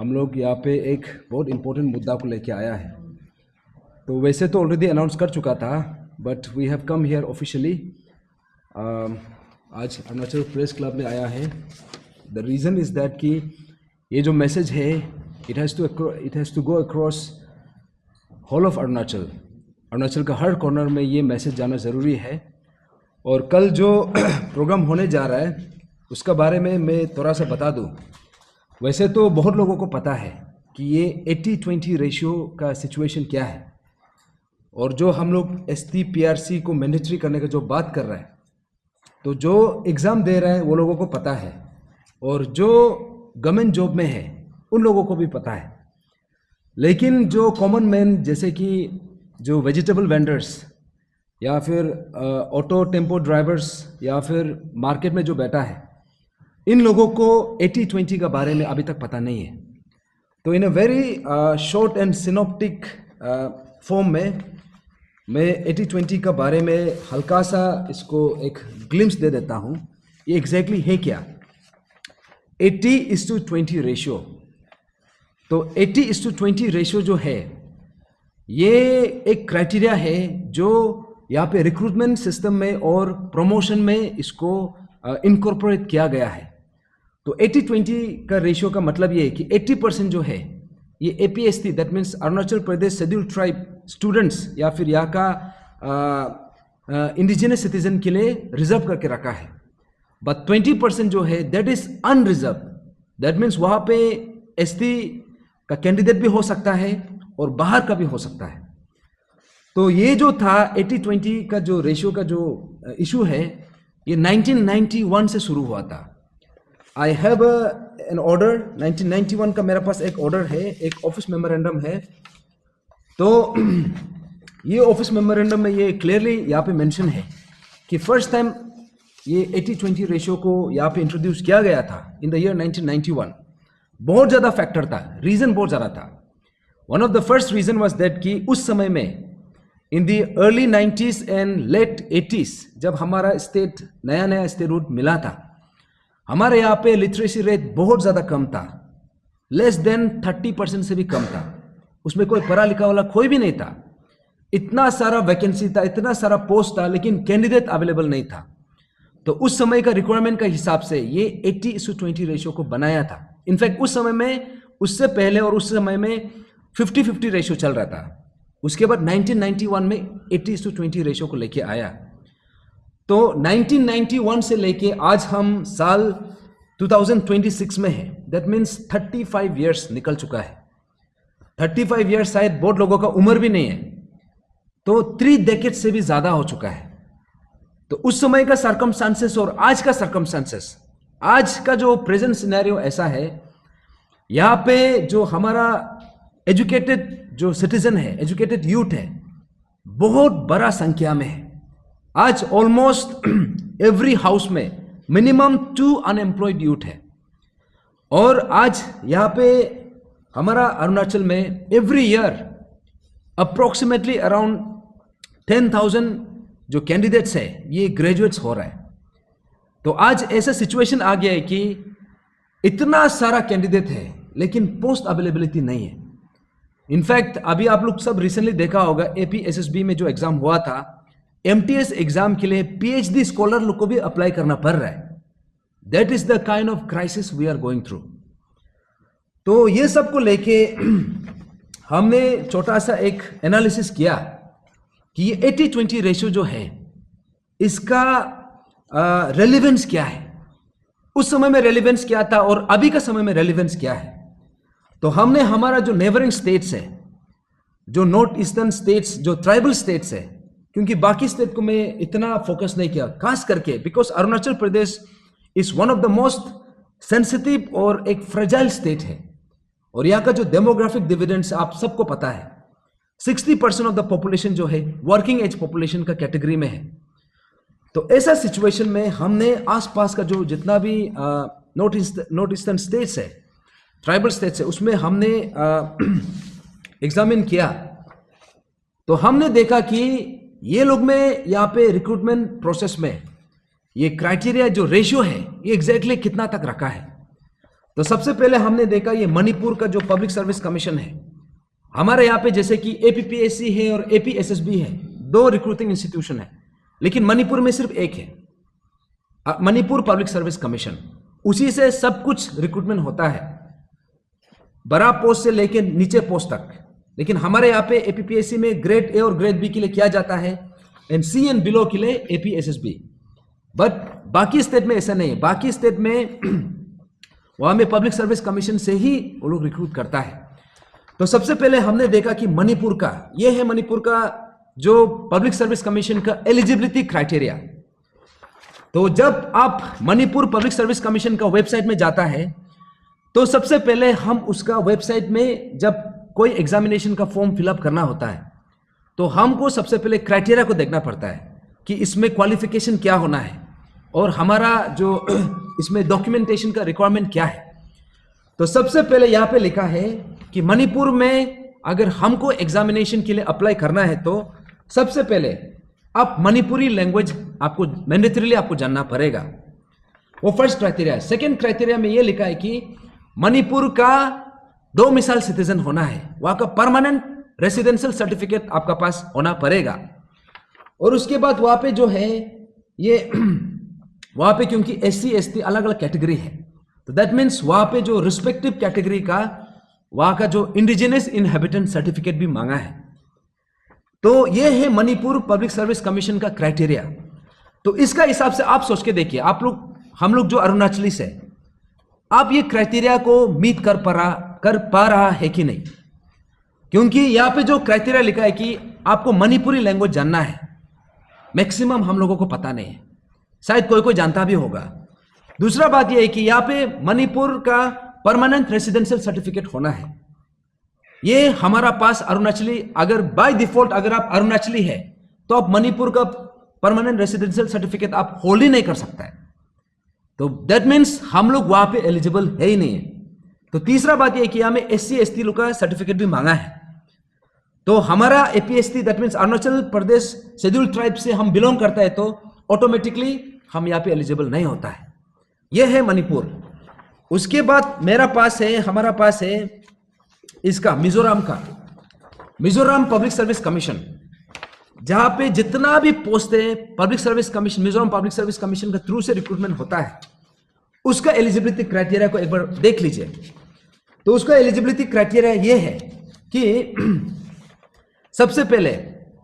हम लोग यहाँ पे एक बहुत इम्पोर्टेंट मुद्दा को लेके आया है। तो वैसे तो ऑलरेडी अनाउंस कर चुका था, but we have come here officially. आज अरुणाचल प्रेस क्लब में आया है। द रीज़न इज़ दैट कि ये जो मैसेज है it has to go across whole of Arunachal. Arunachal का हर कॉर्नर में ये मैसेज जाना ज़रूरी है। और कल जो प्रोग्राम होने जा रहा है उसका बारे में मैं थोड़ा सा बता दूं। वैसे तो बहुत लोगों को पता है कि ये 80-20 रेशियो का सिचुएशन क्या है, और जो हम लोग एसटी पीआरसी को मैंडेटरी करने का जो बात कर रहा है, तो जो एग्ज़ाम दे रहे हैं वो लोगों को पता है, और जो गवर्नमेंट जॉब में है उन लोगों को भी पता है। लेकिन जो कॉमन मैन जैसे कि जो वेजिटेबल वेंडर्स या फिर ऑटो टेम्पो ड्राइवर्स या फिर मार्केट में जो बैठा है, इन लोगों को 80-20 का बारे में अभी तक पता नहीं है। तो in a very short and synoptic form में मैं 80-20 का बारे में हल्का सा इसको एक ग्लिम्स दे देता हूँ। ये एग्जैक्टली है क्या 80:20 रेशियो। तो 80:20 रेशियो जो है ये एक क्राइटेरिया है जो यहाँ पे रिक्रूटमेंट सिस्टम में और प्रमोशन में इसको इनकॉर्पोरेट किया गया है। तो 80-20 का रेशियो का मतलब ये है कि 80% जो है ये APST, that means Arunachal Pradesh scheduled tribe students या फिर यहाँ का इंडिजिनस सिटीजन के लिए रिजर्व करके रखा है। बट 20% जो है that is unreserve, that means वहाँ पे ST का कैंडिडेट भी हो सकता है और बाहर का भी हो सकता है। तो ये जो था 80-20 का जो रेशियो का जो इशू है ये 1991 से शुरू हुआ था। आई हैव एन ऑर्डर 1991 का, मेरे पास एक ऑर्डर है, एक ऑफिस मेमोरेंडम है। तो ये ऑफिस मेमोरेंडम में ये क्लियरली यहाँ पे मेंशन है कि फर्स्ट टाइम ये 80-20 रेशियो को यहाँ पे इंट्रोड्यूस किया गया था इन द ईयर 1991। बहुत ज़्यादा फैक्टर था, रीज़न बहुत ज़्यादा था। One of the first reason was that कि उस समय में in the early 90s and late 80s जब हमारा स्टेट नया स्टेटहुड मिला था, हमारे यहाँ पे लिटरेसी रेट बहुत ज़्यादा कम था, लेस देन 30% से भी कम था। उसमें कोई पढ़ा लिखा वाला कोई भी नहीं था। इतना सारा वैकेंसी था, इतना सारा पोस्ट था, लेकिन कैंडिडेट अवेलेबल नहीं था। तो उस समय का रिक्वायरमेंट का हिसाब से ये 80:20 रेशियो को बनाया था। इनफैक्ट उस समय में, उससे पहले और उस समय में 50-50 रेशियो चल रहा था। उसके बाद 1991 में 80:20 रेशियो को लेके आया। तो 1991 से लेके आज हम साल 2026 में है, दैट मीन्स 35 इयर्स निकल चुका है। 35 इयर्स शायद बहुत लोगों का उम्र भी नहीं है, तो 3 डेकेड से भी ज़्यादा हो चुका है। तो उस समय का सर्कमस्टांसेस और आज का सर्कमस्टांसेस, आज का जो प्रेजेंट सिनेरियो ऐसा है, यहाँ पे जो हमारा एजुकेटेड जो सिटीजन है, एजुकेटेड यूथ है, बहुत बड़ा संख्या में है। आज ऑलमोस्ट एवरी हाउस में मिनिमम 2 अनएम्प्लॉयड यूथ है। और आज यहाँ पे हमारा अरुणाचल में एवरी ईयर अप्रोक्सीमेटली अराउंड 10,000 जो कैंडिडेट्स है ये ग्रेजुएट्स हो रहा है। तो आज ऐसा सिचुएशन आ गया है कि इतना सारा कैंडिडेट है लेकिन पोस्ट अवेलेबिलिटी नहीं है। इनफैक्ट अभी आप लोग सब रिसेंटली देखा होगा APSSB में जो एग्जाम हुआ था, MTS एग्जाम के लिए PhD स्कॉलर लोग को भी अप्लाई करना पड़ रहा है। That is the kind of crisis we are going through. तो ये सब को लेके हमने छोटा सा एक एनालिसिस किया कि ये 80-20 रेशियो जो है इसका रेलिवेंस क्या है, उस समय में रेलिवेंस क्या था और अभी का समय में रेलिवेंस क्या है। तो हमने हमारा जो नेबरिंग स्टेट्स है, जो नॉर्थ ईस्टर्न स्टेट्स, जो ट्राइबल स्टेट्स है, क्योंकि बाकी स्टेट को मैं इतना फोकस नहीं किया, खास करके because Arunachal Pradesh is one of the most sensitive और एक फ्रेजाइल स्टेट है। और यहाँ का जो डेमोग्राफिक डिविडेंड्स आप सबको पता है, 60% ऑफ द पॉपुलेशन जो है वर्किंग एज पॉपुलेशन का कैटेगरी में है। तो ऐसा सिचुएशन में हमने आसपास का जो जितना भी नॉर्थ ईस्टर्न स्टेट्स है, ट्राइबल स्टेट्स है, उसमें हमने एग्जामिन किया। तो हमने देखा कि ये लोग में यहाँ पे रिक्रूटमेंट प्रोसेस में ये क्राइटेरिया जो रेशियो है ये एग्जैक्टली कितना तक रखा है। तो सबसे पहले हमने देखा ये मणिपुर का जो पब्लिक सर्विस कमीशन है, हमारे यहाँ पे जैसे कि एपीपीएससी है और एपीएसएसबी है, दो रिक्रूटिंग इंस्टीट्यूशन है, लेकिन मणिपुर में सिर्फ एक है, मणिपुर पब्लिक सर्विस कमीशन। उसी से सब कुछ रिक्रूटमेंट होता है, बड़ा पोस्ट से लेकर नीचे पोस्ट तक। लेकिन हमारे यहाँ पे एपीपीएससी में ग्रेड ए और ग्रेड बी के लिए किया जाता है, एंड सी एंड बिलो के लिए एपीएसएसबी। बट बाकी स्टेट में ऐसा नहीं है। बाकी स्टेट में वहां में पब्लिक सर्विस कमीशन से ही वो लोग रिक्रूट करता है। तो सबसे पहले हमने देखा कि मणिपुर का, ये है मणिपुर का जो पब्लिक सर्विस कमीशन का एलिजिबिलिटी क्राइटेरिया। तो जब आप मणिपुर पब्लिक सर्विस कमीशन का वेबसाइट में जाता है, तो सबसे पहले हम उसका वेबसाइट में जब कोई एग्जामिनेशन का फॉर्म फिलअप करना होता है, तो हमको सबसे पहले क्राइटेरिया को देखना पड़ता है कि इसमें क्वालिफिकेशन क्या होना है और हमारा जो इसमें डॉक्यूमेंटेशन का रिक्वायरमेंट क्या है। तो सबसे पहले यहाँ पे लिखा है कि मणिपुर में अगर हमको एग्जामिनेशन के लिए अप्लाई करना है, तो सबसे पहले आप मणिपुरी लैंग्वेज आपको मैंडेटरीली आपको जानना पड़ेगा। वो फर्स्ट क्राइटेरिया है। सेकेंड क्राइटेरिया में ये लिखा है कि मणिपुर का डोमिसाइल सिटीजन होना है, वहां का परमानेंट रेसिडेंशियल सर्टिफिकेट आपका पास होना पड़ेगा। और उसके बाद वहां पे जो है ये वहां पे क्योंकि एससी एसटी अलग अलग कैटेगरी है, तो दैट मीन्स वहां पे जो रिस्पेक्टिव कैटेगरी का वहां का जो इंडिजिनस इनहेबिटेंट सर्टिफिकेट भी मांगा है। तो ये है मणिपुर पब्लिक सर्विस कमीशन का क्राइटेरिया। तो इसका हिसाब से आप सोच के देखिए, आप लोग हम लोग जो अरुणाचली से, आप ये क्राइटेरिया को मीट कर पा रहा है कि नहीं। क्योंकि यहाँ पे जो क्राइटेरिया लिखा है कि आपको मणिपुरी लैंग्वेज जानना है, मैक्सिमम हम लोगों को पता नहीं है, शायद कोई कोई जानता भी होगा। दूसरा बात यह है कि यहाँ पे मणिपुर का परमानेंट रेसिडेंशियल सर्टिफिकेट होना है। ये हमारा पास अरुणाचली, अगर बाय डिफॉल्ट अगर आप अरुणाचली है तो आप मणिपुर का परमानेंट रेसिडेंशियल सर्टिफिकेट आप होल्ड ही नहीं कर सकता है। तो दैट मीन्स हम लोग वहां पे एलिजिबल है ही नहीं है। तो तीसरा बात यह है कि हमें एससी एसटी लोग का सर्टिफिकेट भी मांगा है। तो हमारा APST that means Arunachal Pradesh schedule tribe से हम बिलोंग करता है, तो ऑटोमेटिकली हम यहाँ पे एलिजिबल नहीं होता है। यह है मणिपुर। उसके बाद हमारा पास है इसका मिजोरम का, मिजोरम पब्लिक सर्विस कमीशन, जहां पे जितना भी पोस्ट है public service commission, Mizoram public service commission के थ्रू से रिक्रूटमेंट होता है, उसका एलिजिबिलिटी क्राइटेरिया को एक बार देख लीजिए। तो उसका एलिजिबिलिटी क्राइटेरिया ये है कि सबसे पहले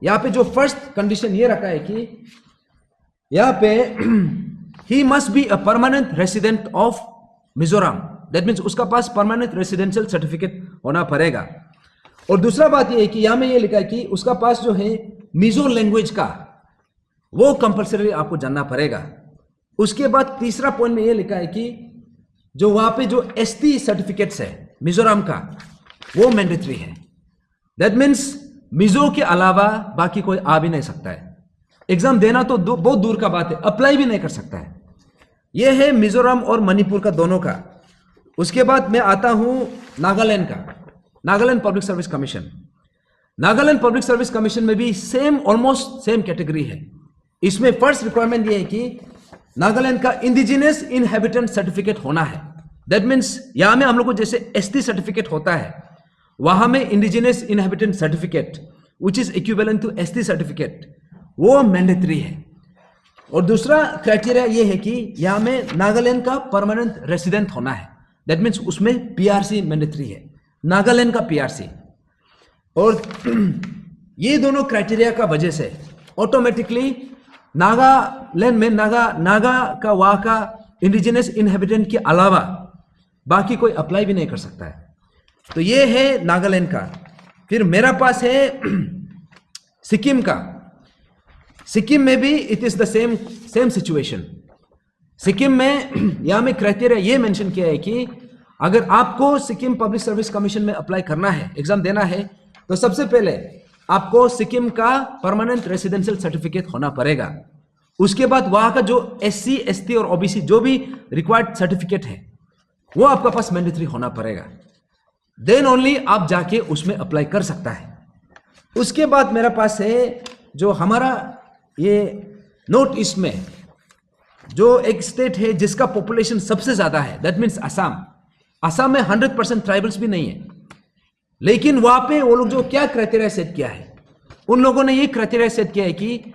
यहां पे जो फर्स्ट कंडीशन ये रखा है कि यहां पे he must be a permanent resident of Mizoram, that means उसका पास परमानेंट रेसिडेंशियल सर्टिफिकेट होना पड़ेगा। और दूसरा बात यह है कि यहां में ये लिखा है कि उसका पास जो है मिजो लैंग्वेज का वो कंपल्सरी आपको जानना पड़ेगा। उसके बाद तीसरा पॉइंट में ये लिखा है कि जो वहां पे जो एसटी सर्टिफिकेट्स है मिजोरम का, वो मैंडेटरी है। दैट मीन्स मिजो के अलावा बाकी कोई आ भी नहीं सकता है। एग्जाम देना तो बहुत दूर का बात है, अप्लाई भी नहीं कर सकता है। यह है मिजोरम और मणिपुर का दोनों का। उसके बाद मैं आता हूं नागालैंड का, Nagaland public service commission. Nagaland public service commission में भी ऑलमोस्ट सेम कैटेगरी है। इसमें फर्स्ट रिक्वायरमेंट यह है कि नागालैंड का इंडिजिनस इनहेबिटेंट सर्टिफिकेट होना है। दैट मीन्स यहां में हम लोग को जैसे एसटी सर्टिफिकेट होता है, वहां में indigenous inhabitant certificate which is equivalent to ST certificate, वो मैंडेटरी है। और दूसरा क्राइटेरिया ये है कि यहां में नागालैंड का परमानेंट रेसिडेंट होना है। दैट मीन्स उसमें पीआरसी मैंडेटरी है, नागालैंड का पीआरसी। और ये दोनों क्राइटेरिया का वजह से ऑटोमेटिकली नागालैंड में नागा का वहां का इंडिजिनस इनहेबिटेंट के अलावा बाकी कोई अप्लाई भी नहीं कर सकता है। तो ये है नागालैंड का। फिर मेरा पास है सिक्किम का। सिक्किम में भी it is the same situation. Sikkim में यहां में क्राइटेरिया ये मेंशन किया है कि अगर आपको सिक्किम पब्लिक सर्विस कमीशन में अप्लाई करना है, एग्जाम देना है, तो सबसे पहले आपको सिक्किम का परमानेंट रेसिडेंशियल सर्टिफिकेट होना पड़ेगा। उसके बाद वहां का जो एससी एसटी और ओबीसी जो भी रिक्वायर्ड सर्टिफिकेट है वो आपका पास मैंडेटरी होना पड़ेगा। देन ओनली आप जाके उसमें अप्लाई कर सकता है। उसके बाद मेरा पास है जो हमारा ये नॉर्थ ईस्ट में जो एक स्टेट है जिसका पॉपुलेशन सबसे ज्यादा है, दैट मीन्स असम। असम में 100% ट्राइबल्स भी नहीं है, लेकिन वहां पे वो लोग जो क्या क्राइटेरिया सेट किया है, उन लोगों ने ये क्राइटेरिया सेट किया है कि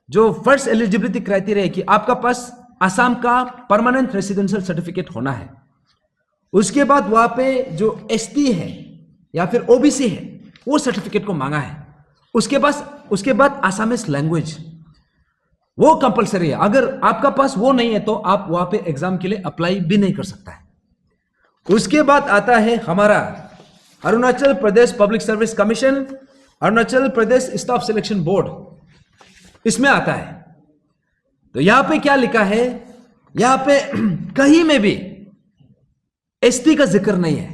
जो फर्स्ट एलिजिबिलिटी क्राइटेरिया है कि आपका पास असम का परमानेंट रेसिडेंशियल सर्टिफिकेट होना है। उसके बाद वहां पे जो एसटी है या फिर ओबीसी है वो सर्टिफिकेट को मांगा है। उसके बाद आसामीज लैंग्वेज वो कंपलसरी है। अगर आपका पास वो नहीं है तो आप वहां पे एग्जाम के लिए अप्लाई भी नहीं कर सकता है। उसके बाद आता है हमारा Arunachal Pradesh public service commission, Arunachal Pradesh staff selection board, इसमें आता है। तो यहां पे क्या लिखा है, यहां पे कहीं में भी एसटी का जिक्र नहीं है,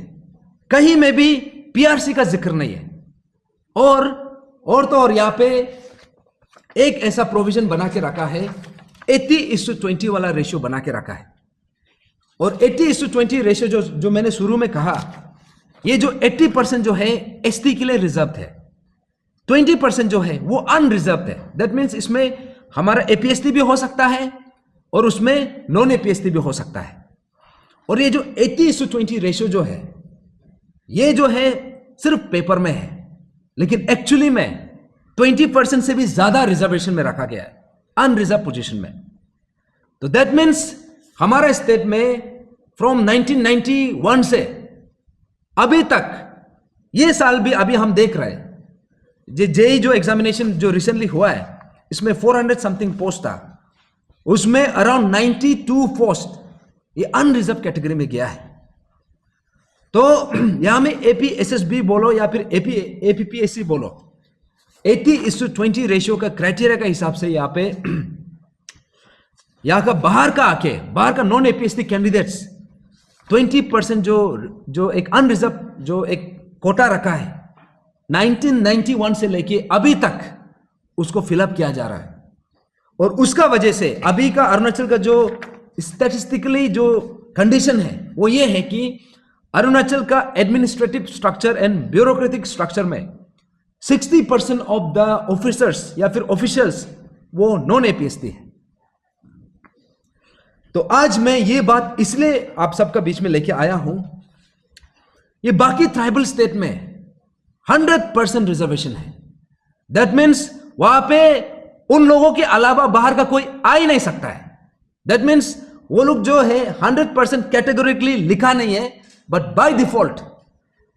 कहीं में भी पीआरसी का जिक्र नहीं है, और यहां पे एक ऐसा प्रोविजन बना के रखा है, 80:20 वाला रेशियो बना के रखा है। और 80:20 रेशियो जो मैंने शुरू में कहा, ये जो 80% जो है एसटी के लिए रिजर्व है, 20% जो है वो अनरिजर्व है। दैट मीन्स इसमें हमारा एपीएसटी भी हो सकता है और उसमें नॉन एपीएसटी भी हो सकता है। और ये जो 80:20 रेशियो जो है, ये जो है सिर्फ पेपर में है, लेकिन एक्चुअली में 20% से भी ज्यादा रिजर्वेशन में रखा गया है, अनरिजर्व पोजीशन में। तो दैट मीन्स हमारे स्टेट में फ्रॉम 1991 से अभी तक, ये साल भी अभी हम देख रहे हैं, जेई जो एग्जामिनेशन जो रिसेंटली हुआ है, इसमें 400 समथिंग पोस्ट था, उसमें अराउंड 92 पोस्ट ये अनरिजर्व कैटेगरी में गया है। तो यहां में एपीएसएसबी बोलो या फिर एपीपीएससी बोलो, 80:20 रेशियो का क्राइटेरिया का हिसाब से यहां पे यहां का बाहर का नॉन एपीएससी कैंडिडेट्स 20% जो एक अनरिजर्व जो एक कोटा रखा है 1991 से लेके अभी तक उसको फिलअप किया जा रहा है। और उसका वजह से अभी का अरुणाचल का जो स्टैटिस्टिकली जो कंडीशन है वो ये है कि अरुणाचल का administrative structure and bureaucratic structure में 60% ऑफ द ऑफिसर्स या फिर ऑफिशियल्स वो नॉन एपीएससी है। तो आज मैं ये बात इसलिए आप सबका बीच में लेके आया हूं, ये बाकी ट्राइबल स्टेट में 100% रिजर्वेशन है। दैट मीन्स वहां पे उन लोगों के अलावा बाहर का कोई आ ही नहीं सकता है। दैट मीन्स वो लोग जो है 100% कैटेगोरिकली लिखा नहीं है, but by default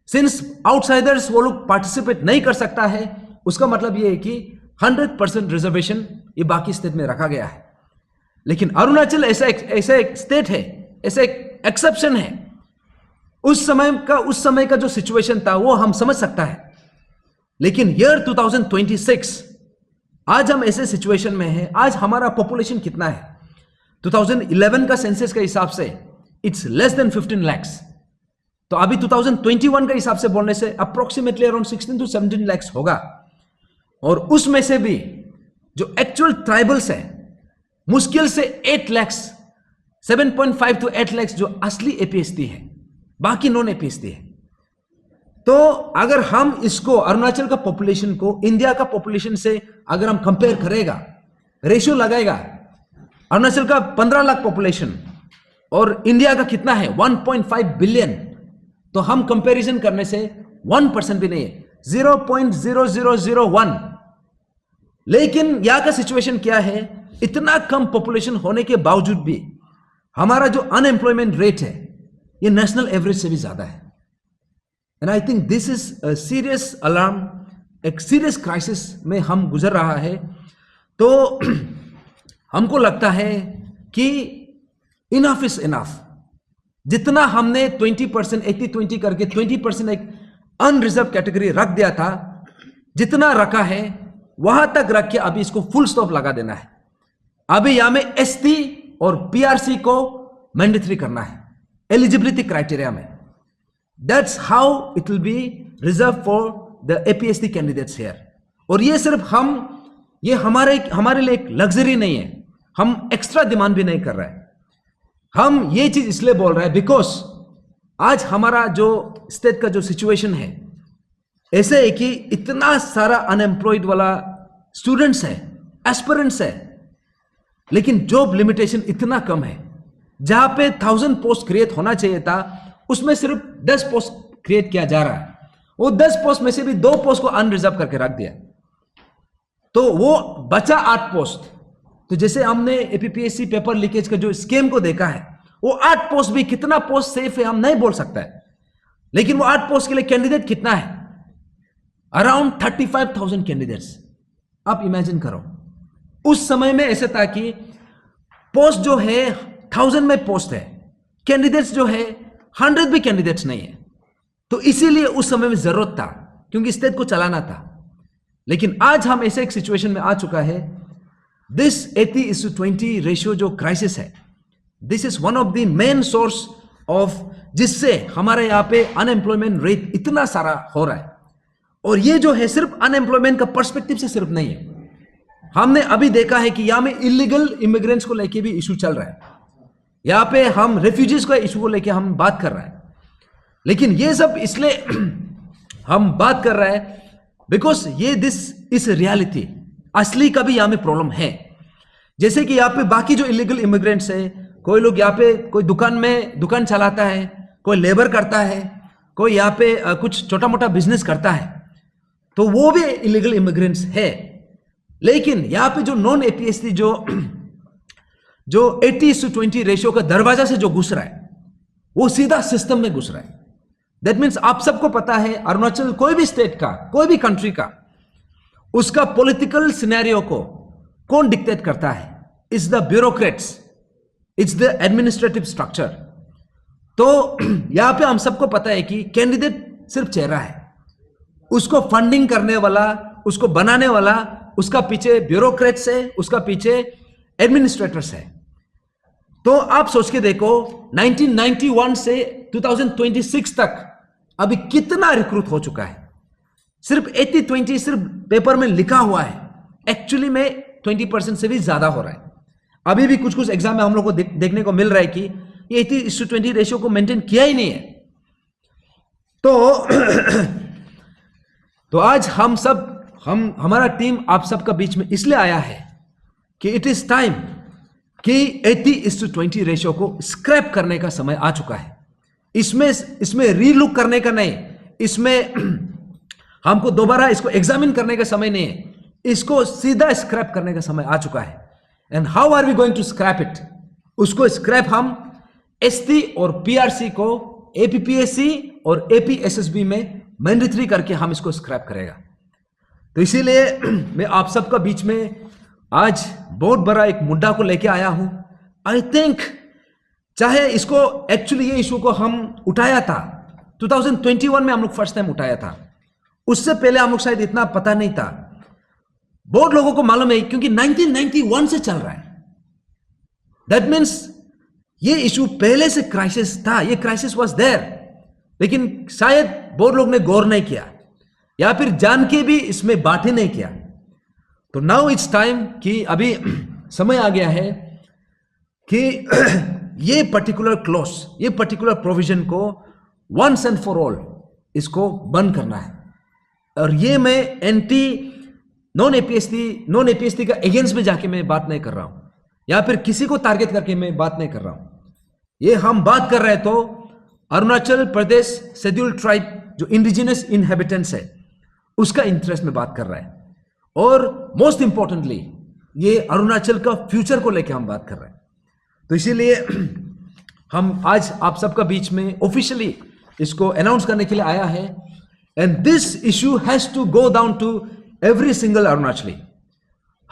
since outsiders वो लोग पार्टिसिपेट नहीं कर सकता है, उसका मतलब ये है कि 100% रिजर्वेशन ये बाकी स्टेट में रखा गया है। लेकिन अरुणाचल ऐसा एक स्टेट है, ऐसा एक एक्सेप्शन है। उस समय का जो सिचुएशन था वो हम समझ सकता है, लेकिन ईयर 2026 आज हम ऐसे सिचुएशन में हैं। आज हमारा पॉपुलेशन कितना है? 2011 का सेंसस के हिसाब से इट्स लेस देन 15 lakhs। तो अभी 2021 के हिसाब से बोलने से अप्रोक्सीमेटली अराउंड 16 to 17 lakhs होगा। और उसमें से भी जो एक्चुअल ट्राइबल्स है मुश्किल से 8 lakhs, 7.5 to 8 lakhs जो असली एपीएसटी है, बाकी नॉन एपीएसटी है। तो अगर हम इसको अरुणाचल का पॉपुलेशन को इंडिया का पॉपुलेशन से अगर हम कंपेयर करेगा, रेशियो लगाएगा, अरुणाचल का 15 लाख पॉपुलेशन और इंडिया का कितना है 1.5 बिलियन, तो हम कंपैरिजन करने से 1% भी नहीं है, 0.0001। लेकिन यहां का सिचुएशन क्या है, इतना कम पॉपुलेशन होने के बावजूद भी हमारा जो अनएम्प्लॉयमेंट रेट है ये नेशनल एवरेज से भी ज्यादा है। And I think this is a serious alarm, एक सीरियस क्राइसिस में हम गुजर रहा है। तो हमको लगता है कि इनफ इज इनफ। जितना हमने 20% 80-20 करके 20% एक अनरिजर्व कैटेगरी रख दिया था, जितना रखा है वहां तक रख के अभी इसको फुल स्टॉप लगा देना है। अभी यहां में एसटी और पीआरसी को मैंडेटरी करना है एलिजिबिलिटी क्राइटेरिया में। That's how it will be reserve for the APSC candidates here. और ये सिर्फ ये हमारे लिए एक लग्जरी नहीं है, हम एक्स्ट्रा डिमांड भी नहीं कर रहे हैं। हम ये चीज इसलिए बोल रहे हैं बिकॉज आज हमारा जो स्टेट का जो सिचुएशन है ऐसे है कि इतना सारा अनएम्प्लॉयड वाला स्टूडेंट्स है, एस्पिरेंट्स है, लेकिन जॉब लिमिटेशन इतना कम है। जहां पे 1000 पोस्ट क्रिएट होना चाहिए था उसमें सिर्फ 10 पोस्ट क्रिएट किया जा रहा है। वो 10 पोस्ट में से भी 2 पोस्ट को अनरिजर्व करके रख दिया, तो वो बचा 8 पोस्ट। तो जैसे हमने एपीपीएससी पेपर लीकेज का जो स्कीम को देखा है, वो 8 पोस्ट भी कितना पोस्ट सेफ है हम नहीं बोल सकता है, लेकिन वो 8 पोस्ट के लिए कैंडिडेट कितना है, अराउंड 35,000 कैंडिडेट्स। आप इमेजिन करो, उस समय में ऐसे था कि पोस्ट जो है 1000 में पोस्ट है, कैंडिडेट्स जो है 100 भी कैंडिडेट्स नहीं है। तो इसीलिए उस समय में जरूरत था, क्योंकि स्टेट को चलाना था। लेकिन आज हम ऐसे एक सिचुएशन में आ चुका है, दिस 80:20 रेशियो जो क्राइसिस है, this is one of the main source of जिससे हमारे यहां पे अनएम्प्लॉयमेंट रेट इतना सारा हो रहा है। और ये जो है सिर्फ अनएम्प्लॉयमेंट का पर्सपेक्टिव से सिर्फ नहीं है, हमने अभी देखा है कि यहां में इलीगल इमिग्रेंट्स को लेके भी इशू चल रहा है, यहां पे हम रेफ्यूजीज का इशू को लेके हम बात कर रहे हैं। लेकिन ये सब इसलिए हम बात कर रहे हैं बिकॉज ये दिस इज रियलिटी, असली का भी यहां में प्रॉब्लम है। जैसे कि यहां पे बाकी जो इलीगल इमिग्रेंट्स है, कोई लोग यहां पे कोई दुकान चलाता है, कोई लेबर करता है, कोई यहां पे कुछ छोटा मोटा बिजनेस करता है, तो वो भी इलीगल इमिग्रेंट्स है। लेकिन यहां पे जो नॉन एपीएससी जो 80:20 रेशियो का दरवाजा से जो घुस रहा है, वो सीधा सिस्टम में घुस रहा है। दैट मीन्स आप सबको पता है, अरुणाचल कोई भी स्टेट का, कोई भी कंट्री का, उसका पॉलिटिकल सिनेरियो को कौन डिक्टेट करता है? It's the bureaucrats, it's the administrative structure. तो यहां पे हम सबको पता है कि कैंडिडेट सिर्फ चेहरा है, उसको फंडिंग करने वाला, उसको बनाने वाला, उसका पीछे ब्यूरोक्रेट्स है, उसका पीछे एडमिनिस्ट्रेटर्स है। तो आप सोच के देखो, 1991 से 2026 तक अभी कितना रिक्रूट हो चुका है। सिर्फ 80-20 सिर्फ पेपर में लिखा हुआ है, एक्चुअली में 20% से भी ज्यादा हो रहा है। अभी भी कुछ एग्जाम में हम लोग को देखने को मिल रहा है कि ये 80:20 रेशियो को मेंटेन किया ही नहीं है। तो आज हमारा टीम आप सबका बीच में इसलिए आया है कि इट इज टाइम कि 80:20 रेशियो को स्क्रैप करने का समय आ चुका है। इसमें रीलुक करने का नहीं, इसमें हमको दोबारा इसको एग्जामिन करने का समय नहीं है, इसको सीधा स्क्रैप करने का समय आ चुका है। And how are we going to scrap it? उसको स्क्रैप हम एसटी और पीआरसी को एपीपीएससी और एपीएसएसबी में मैंडेटरी करके हम इसको स्क्रैप करेगा। तो इसीलिए मैं आप सबका बीच में आज बहुत बड़ा एक मुद्दा को लेके आया हूं। आई थिंक चाहे इसको एक्चुअली ये इशू को हम उठाया था 2021 में, हम लोग फर्स्ट टाइम उठाया था, उससे पहले हम लोग शायद इतना पता नहीं था। बहुत लोगों को मालूम है क्योंकि 1991 से चल रहा है। दैट मीन्स ये इशू पहले से क्राइसिस था, ये क्राइसिस वाज देयर, लेकिन शायद बहुत लोग ने गौर नहीं किया या फिर जान के भी इसमें बात ही नहीं किया। तो नाउ इट्स टाइम कि अभी समय आ गया है कि ये पर्टिकुलर क्लॉज, ये पर्टिकुलर प्रोविजन को वंस एंड फॉर ऑल इसको बंद करना है। और ये मैं एंटी नॉन एपीएसटी का अगेंस्ट में जाके मैं बात नहीं कर रहा हूं, या फिर किसी को टारगेट करके मैं बात नहीं कर रहा हूं। ये हम बात कर रहे हैं तो अरुणाचल प्रदेश शेड्यूल्ड ट्राइब जो इंडिजिनस इनहेबिटेंट्स है उसका इंटरेस्ट में बात कर रहा है। और मोस्ट इंपॉर्टेंटली ये अरुणाचल का फ्यूचर को लेकर हम बात कर रहे हैं। तो इसीलिए हम आज आप सबका बीच में ऑफिशियली इसको अनाउंस करने के लिए आया है। And this issue has to go down to every single Arunachali.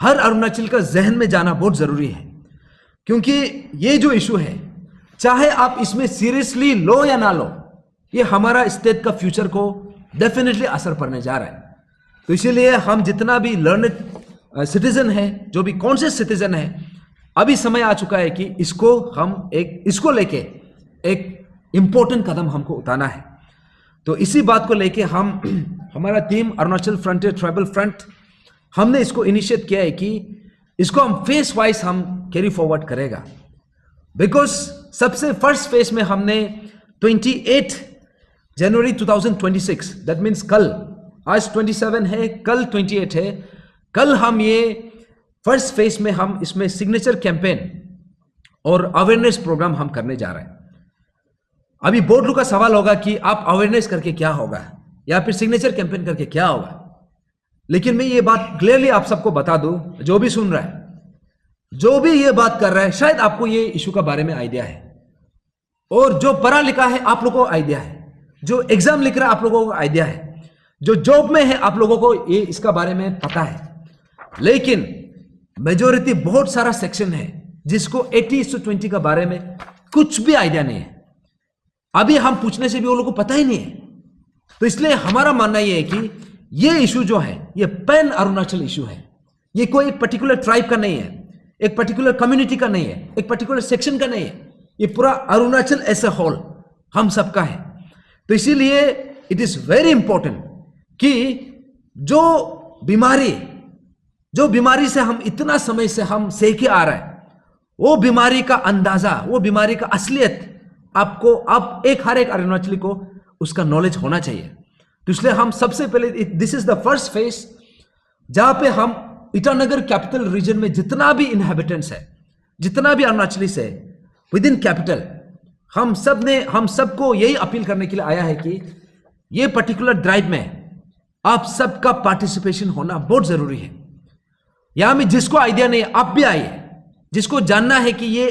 हर अरुणाचल का जहन में जाना बहुत जरूरी है, क्योंकि ये जो इशू है, चाहे आप इसमें सीरियसली लो या ना लो, ये हमारा स्टेट का फ्यूचर को डेफिनेटली असर पड़ने जा रहा है। तो इसीलिए हम जितना भी लर्नेड सिटीजन है, जो भी कॉन्शियस सिटीजन है, अभी समय आ चुका है कि इसको लेके एक इंपॉर्टेंट कदम हमको उठाना है। तो इसी बात को लेके हमारा team Arunachal frontier tribal front, हमने इसको इनिशिएट किया है कि इसको हम फेस वाइज हम कैरी फॉरवर्ड करेगा। बिकॉज सबसे फर्स्ट फेज में हमने 28 जनवरी 2026, दैट मीन्स कल, आज 27 है, कल 28 है, कल हम ये फर्स्ट फेज में हम इसमें सिग्नेचर कैंपेन और अवेयरनेस प्रोग्राम हम करने जा रहे हैं। अभी बोर्ड का सवाल होगा कि आप अवेयरनेस करके क्या होगा या फिर सिग्नेचर कैंपेन करके क्या होगा। लेकिन मैं ये बात क्लियरली आप सबको बता दूं, जो भी सुन रहा है, जो भी ये बात कर रहा है, शायद आपको ये इशू का बारे में आइडिया है, और जो पढ़ा लिखा है आप लोगों को आइडिया है, जो एग्जाम लिख रहा है आप लोगों को आइडिया है, जो जॉब में है आप लोगों को ये इसका बारे में पता है। लेकिन मेजोरिटी बहुत सारा सेक्शन है जिसको 80:20 का बारे में कुछ भी आइडिया नहीं है। अभी हम पूछने से भी वो लोगों को पता ही नहीं है। तो इसलिए हमारा मानना यह है कि ये इशू जो है ये पैन अरुणाचल इशू है। ये कोई एक पर्टिकुलर ट्राइब का नहीं है, एक पर्टिकुलर कम्युनिटी का नहीं है, एक पर्टिकुलर सेक्शन का नहीं है। ये पूरा अरुणाचल एज ए होल हम सबका है। तो इसीलिए इट इज वेरी इंपॉर्टेंट कि जो बीमारी से हम इतना समय से हम सेके आ रहा है, वो बीमारी का अंदाजा, वो बीमारी का असलियत आपको हर एक अरुणाचली को उसका नॉलेज होना चाहिए। तो इसलिए हम सबसे पहले this is the first phase जहां पे हम ईटानगर कैपिटल रीजन में जितना भी इनहेबिटेंट्स है, जितना भी अरुणाचली से विद इन कैपिटल, हम सबको यही अपील करने के लिए आया है कि ये पर्टिकुलर ड्राइव में आप सबका पार्टिसिपेशन होना बहुत जरूरी है। यहां में जिसको आइडिया नहीं है आप भी आइए, जिसको जानना है कि ये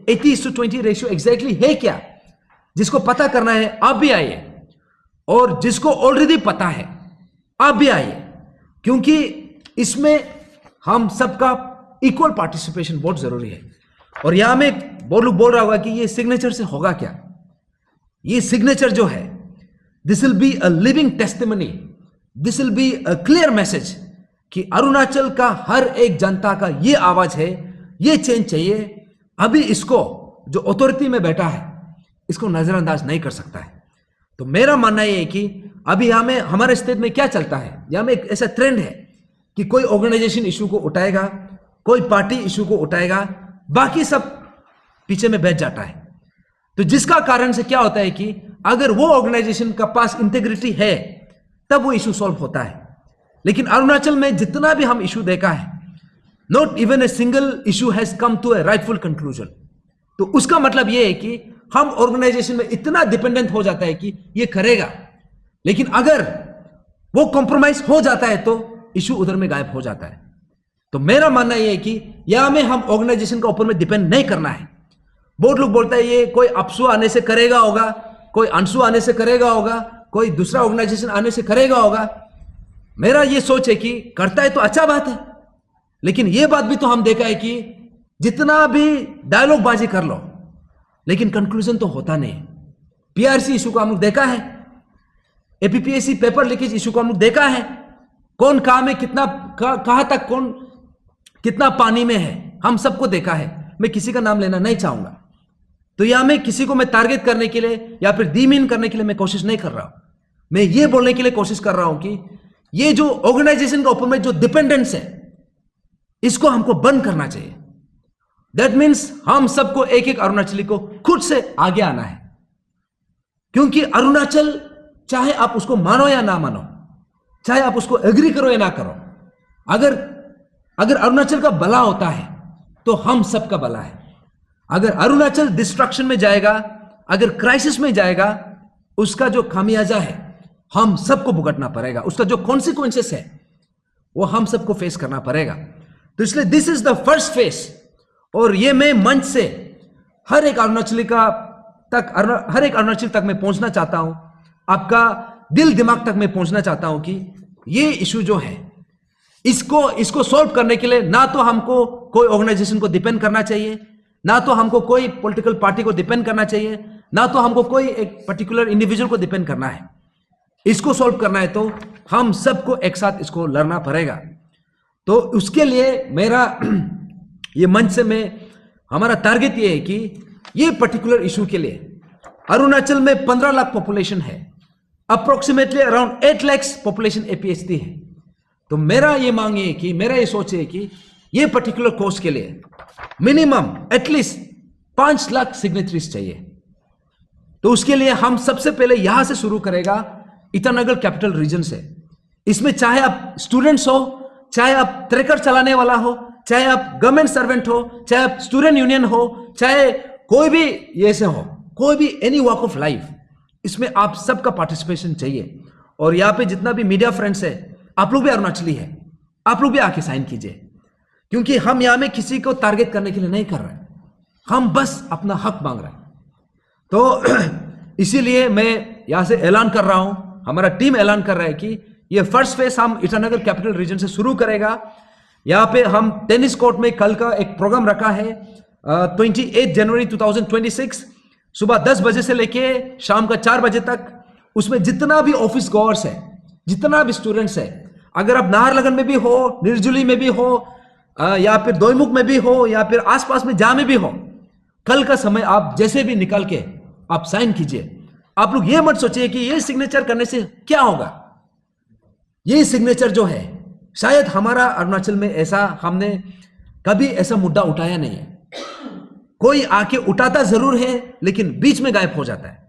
80:20 रेशियो एग्जैक्टली है क्या, जिसको पता करना है आप भी आइए, और जिसको ऑलरेडी पता है आप भी आइए, क्योंकि इसमें हम सबका इक्वल पार्टिसिपेशन बहुत जरूरी है। और यहां में बोल रहा होगा कि ये सिग्नेचर से होगा क्या। ये सिग्नेचर जो है, this will be a living testimony, this will be a clear message कि अरुणाचल का हर एक जनता का ये आवाज है, ये चेंज चाहिए। अभी इसको जो अथॉरिटी में बैठा है इसको नजरअंदाज नहीं कर सकता है। तो मेरा मानना यह है कि अभी यहां में हमारे स्टेट में क्या चलता है, यहां में एक ऐसा ट्रेंड है कि कोई ऑर्गेनाइजेशन इशू को उठाएगा, कोई पार्टी इशू को उठाएगा, बाकी सब पीछे में बैठ जाता है। तो जिसका कारण से क्या होता है कि अगर वो ऑर्गेनाइजेशन का पास इंटेग्रिटी है तब वो इशू सॉल्व होता है। लेकिन अरुणाचल में जितना भी हम इशू देखा है, not even a single issue has come to a rightful conclusion. तो उसका मतलब यह है कि हम ऑर्गेनाइजेशन में इतना डिपेंडेंट हो जाता है कि ये करेगा, लेकिन अगर वो कॉम्प्रोमाइज हो जाता है तो इशू उधर में गायब हो जाता है। तो मेरा मानना यह है कि यहां में हम ऑर्गेनाइजेशन के ऊपर में डिपेंड नहीं करना है। बहुत लोग बोलते हैं ये कोई अपसू आने से करेगा होगा, कोई अंशु आने से करेगा होगा, कोई दूसरा ऑर्गेनाइजेशन आने से करेगा होगा। मेरा ये सोच है कि करता है तो अच्छा बात है, लेकिन ये बात भी तो हम देखा है कि जितना भी डायलॉग बाजी कर लो लेकिन कंक्लूजन तो होता नहीं। पीआरसी इशू को हम लोग देखा है, एपीपीएससी पेपर लीकेज इशू को हम लोग देखा है, कौन कहां में कितना कहां तक कौन कितना पानी में है, हम सबको देखा है। मैं किसी का नाम लेना नहीं चाहूंगा। तो यहां में किसी को मैं टारगेट करने के लिए या फिर डीमीन करने के लिए मैं कोशिश नहीं कर रहा हूं। मैं ये बोलने के लिए कोशिश कर रहा हूं कि ये जो ऑर्गेनाइजेशन के ऊपर में जो डिपेंडेंस है इसको हमको बंद करना चाहिए। दैट मीन्स हम सबको एक एक अरुणाचली को खुद से आगे आना है, क्योंकि अरुणाचल चाहे आप उसको मानो या ना मानो, चाहे आप उसको एग्री करो या ना करो, अगर अरुणाचल का भला होता है तो हम सबका भला है। अगर अरुणाचल डिस्ट्रक्शन में जाएगा, अगर क्राइसिस में जाएगा, उसका जो खामियाजा है हम सबको भुगतना पड़ेगा, उसका जो कॉन्सिक्वेंसेस है वो हम सबको फेस करना पड़ेगा। तो इसलिए this is the first face, और ये मैं मंच से हर एक अरुणाचली तक मैं पहुंचना चाहता हूं, आपका दिल दिमाग तक मैं पहुंचना चाहता हूं कि ये इशू जो है इसको सॉल्व करने के लिए ना तो हमको कोई ऑर्गेनाइजेशन को डिपेंड करना चाहिए, ना तो हमको कोई पॉलिटिकल पार्टी को डिपेंड करना चाहिए, ना तो हमको कोई एक पर्टिकुलर इंडिविजुअल को डिपेंड करना है। इसको सॉल्व करना है तो हम सबको एक साथ इसको लड़ना पड़ेगा। तो उसके लिए मेरा ये मंच से हमारा टारगेट ये है कि ये पर्टिकुलर इशू के लिए अरुणाचल में 15 लाख पॉपुलेशन है, अप्रोक्सीमेटली अराउंड 8 लाख पॉपुलेशन एपीएचडी है। तो मेरा ये मांग है कि मेरा ये सोच है कि ये पर्टिकुलर कोर्स के लिए मिनिमम एटलीस्ट 5 लाख सिग्नेचरीज चाहिए। तो उसके लिए हम सबसे पहले यहां से शुरू करेगा, ईटानगर कैपिटल रीजन से। इसमें चाहे आप स्टूडेंट्स हो, चाहे आप ट्रैकर चलाने वाला हो, चाहे आप गवर्नमेंट सर्वेंट हो, चाहे आप स्टूडेंट यूनियन हो, चाहे कोई भी ये से हो, कोई भी एनी वॉक ऑफ लाइफ, इसमें आप सबका पार्टिसिपेशन चाहिए। और यहाँ पे जितना भी मीडिया फ्रेंड्स है, आप लोग भी अरुणाचली है, आप लोग भी आके साइन कीजिए, क्योंकि हम यहाँ में किसी को टारगेट करने के लिए नहीं कर रहे, हम बस अपना हक मांग रहे हैं। तो इसीलिए मैं यहाँ से ऐलान कर रहा हूं, हमारा टीम ऐलान कर रहा है कि ये फर्स्ट फेज हम ईटानगर कैपिटल रीजन से शुरू करेगा। यहाँ पे हम टेनिस कोर्ट में कल का एक प्रोग्राम रखा है 28 जनवरी 2026 सुबह 10 बजे से लेके शाम का 4 बजे तक। उसमें जितना भी ऑफिस गोअर्स है, जितना भी स्टूडेंट्स है, अगर आप नाहरलगुन में भी हो, निर्जुली में भी हो, या फिर दोईमुख में भी हो, या फिर आसपास में जहां में भी हो, कल का समय आप जैसे भी निकाल के आप साइन कीजिए। आप लोग ये मत सोचिए कि ये सिग्नेचर करने से क्या होगा। ये सिग्नेचर जो है, शायद हमारा अरुणाचल में ऐसा हमने कभी ऐसा मुद्दा उठाया नहीं है। कोई आके उठाता जरूर है, लेकिन बीच में गायब हो जाता है।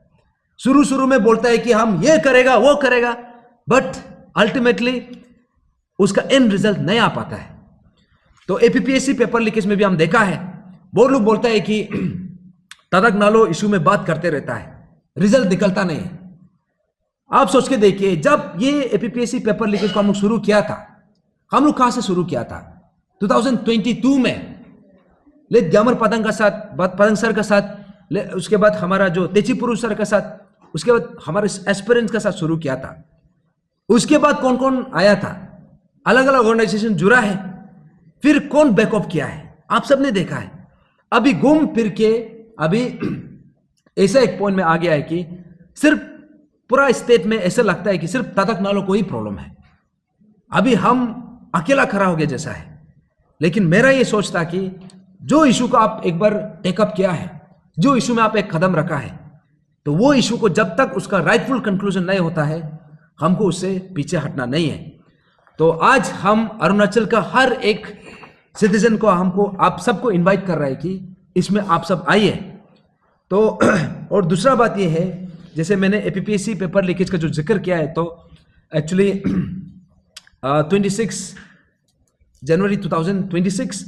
शुरू में बोलता है कि हम ये करेगा वो करेगा, बट अल्टीमेटली उसका एंड रिजल्ट नहीं आ पाता है। तो एपीपीएससी पेपर लीकेज में भी हम देखा है, बहुत लोग बोलता है कि तदक नालो इशू में बात करते रहता है, रिजल्ट निकलता नहीं है। आप सोच के देखिए, जब ये एपीपीएससी पेपर लीकेज को हम लोग शुरू किया था, हम लोग कहां से शुरू किया था? 2022 में ले ग्यामर पतंग सर का साथ, उसके बाद हमारा जो तेचीपुरु सर का साथ, उसके बाद हमारे एस्पिरेंट्स का साथ शुरू किया था। उसके बाद कौन कौन आया था, अलग अलग ऑर्गेनाइजेशन जुड़ा है, फिर कौन बैकअप किया है, आप सबने देखा है। अभी घूम फिर के अभी ऐसा एक पॉइंट में आ गया है कि सिर्फ पूरा स्टेट में ऐसा लगता है कि सिर्फ तदक नालो को ही प्रॉब्लम है। अभी हम अकेला खड़ा हो गया जैसा है। लेकिन मेरा ये सोच था कि जो इशू को आप एक बार टेकअप किया है, जो इशू में आप एक कदम रखा है, तो वो इशू को जब तक उसका राइटफुल कंक्लूजन नहीं होता है, हमको उससे पीछे हटना नहीं है। तो आज हम अरुणाचल का हर एक सिटीजन को, हमको आप सबको इनवाइट कर रहे हैं कि इसमें आप सब आइए। तो और दूसरा बात ये है, जैसे मैंने एपीपीएससी पेपर लीकेज का जो जिक्र किया है, तो एक्चुअली 26 जनवरी 2026,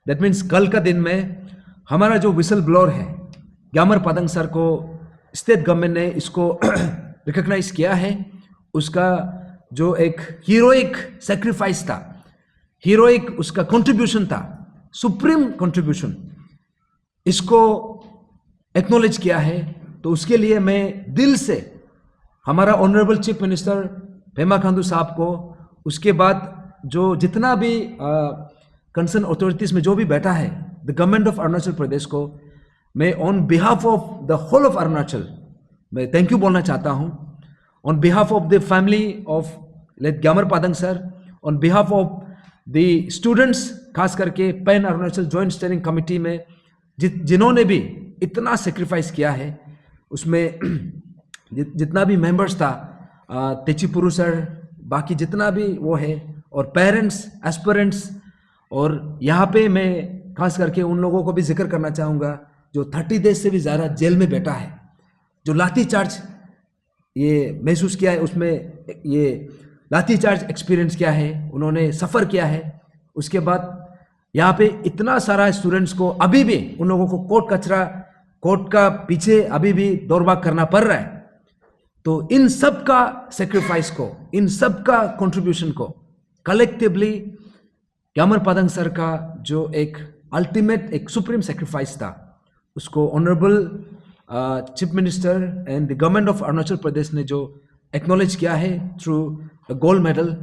दैट मीन्स कल का दिन में हमारा जो विसल ब्लोअर है ग्यामर पतंग सर को स्टेट गवर्नमेंट ने इसको रिकॉग्नाइज किया है। उसका जो एक हीरोइक सेक्रीफाइस था, हीरोइक उसका कंट्रीब्यूशन था, सुप्रीम कंट्रीब्यूशन, इसको एक्नॉलेज किया है। तो उसके लिए मैं दिल से हमारा honourable chief minister Pema Khandu साहब को, उसके बाद जो जितना भी कंसर्न अथॉरिटीज में जो भी बैठा है, the government of Arunachal Pradesh को, मैं on behalf of the whole of Arunachal मैं थैंक यू बोलना चाहता हूँ। On behalf of the family of late Gyamar Patang sir, on behalf of the students, खास करके pan Arunachal joint steering committee में जिन्होंने भी इतना सेक्रीफाइस किया है, उसमें जितना भी मेंबर्स था, तेचीपुरु सर, बाकी जितना भी वो है, और पेरेंट्स, एस्पिरेंट्स, और यहाँ पे मैं खास करके उन लोगों को भी जिक्र करना चाहूँगा जो 30 डेज से भी ज़्यादा जेल में बैठा है, जो लाठी चार्ज ये महसूस किया है, उसमें ये लाठी चार्ज एक्सपीरियंस किया है, उन्होंने सफ़र किया है। उसके बाद यहाँ पे इतना सारा स्टूडेंट्स को अभी भी उन लोगों को कोर्ट का पीछे अभी भी दौड़ भाग करना पड़ रहा है। तो इन सब का सेक्रीफाइस को, इन सब का कंट्रीब्यूशन को कलेक्टिवली ग्यामर पतंग सर का जो एक अल्टीमेट, एक सुप्रीम सेक्रीफाइस था, उसको honourable chief minister and the government of Arunachal Pradesh ने जो एक्नॉलेज किया है थ्रू द गोल्ड मेडल,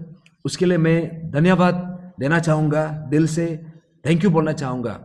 उसके लिए मैं धन्यवाद देना चाहूँगा, दिल से थैंक यू बोलना चाहूँगा।